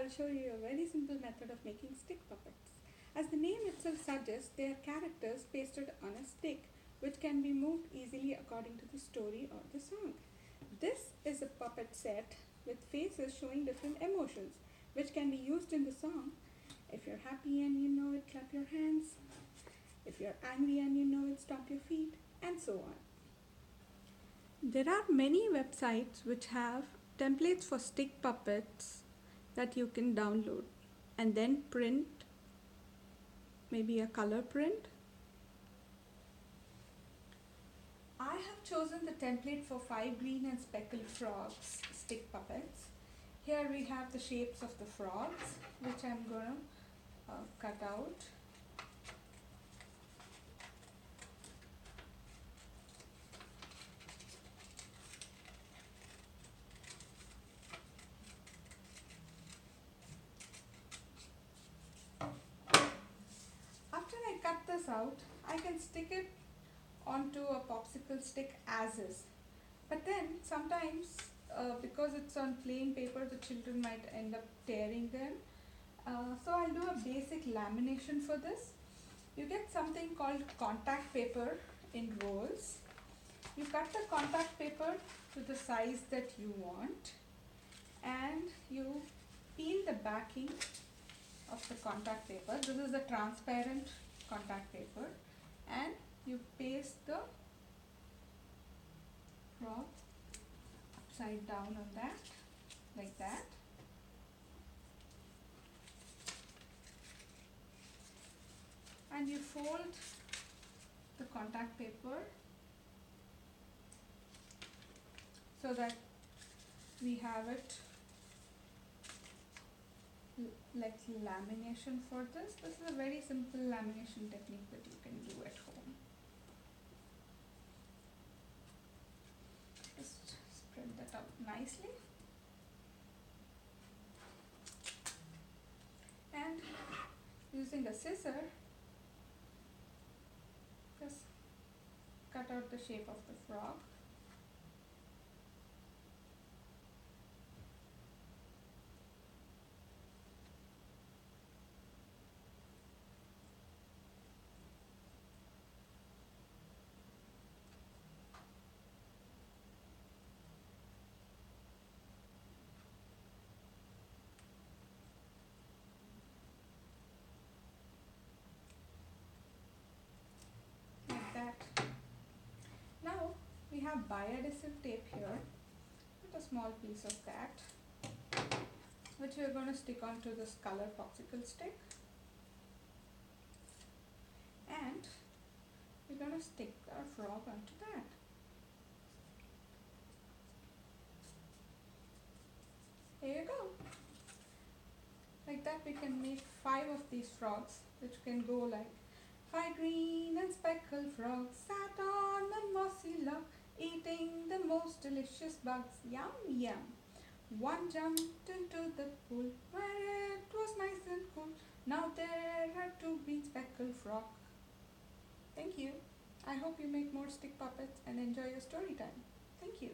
I'll show you a very simple method of making stick puppets. As the name itself suggests, they are characters pasted on a stick which can be moved easily according to the story or the song. This is a puppet set with faces showing different emotions which can be used in the song. If you're happy and you know it, clap your hands. If you're angry and you know it, stomp your feet, and so on. There are many websites which have templates for stick puppets that you can download and then print, maybe a color print. I have chosen the template for 5 green and speckled frogs stick puppets. Here we have the shapes of the frogs which I'm going to cut out. After I cut this out, I can stick it onto a popsicle stick as is. But then sometimes because it's on plain paper, the children might end up tearing them. So I'll do a basic lamination for this. You get something called contact paper in rolls. You cut the contact paper to the size that you want and you peel the backing of the contact paper. This is a transparent contact paper, and you paste the frog upside down on that, like that. And you fold the contact paper so that we have it like lamination for this. This is a very simple lamination technique that you can do at home. Just spread that out nicely. And using a scissor, just cut out the shape of the frog. Like that. Now we have biadhesive tape here. Put a small piece of that, which we are going to stick onto this color popsicle stick, and we're going to stick our frog onto that. Here you go. Like that we can make 5 of these frogs, which can go like 5 green and speckled frogs sat on a mossy log, eating the most delicious bugs. Yum, yum. One jumped into the pool where it was nice and cool. Now there are 2 green speckled frogs. Thank you. I hope you make more stick puppets and enjoy your story time. Thank you.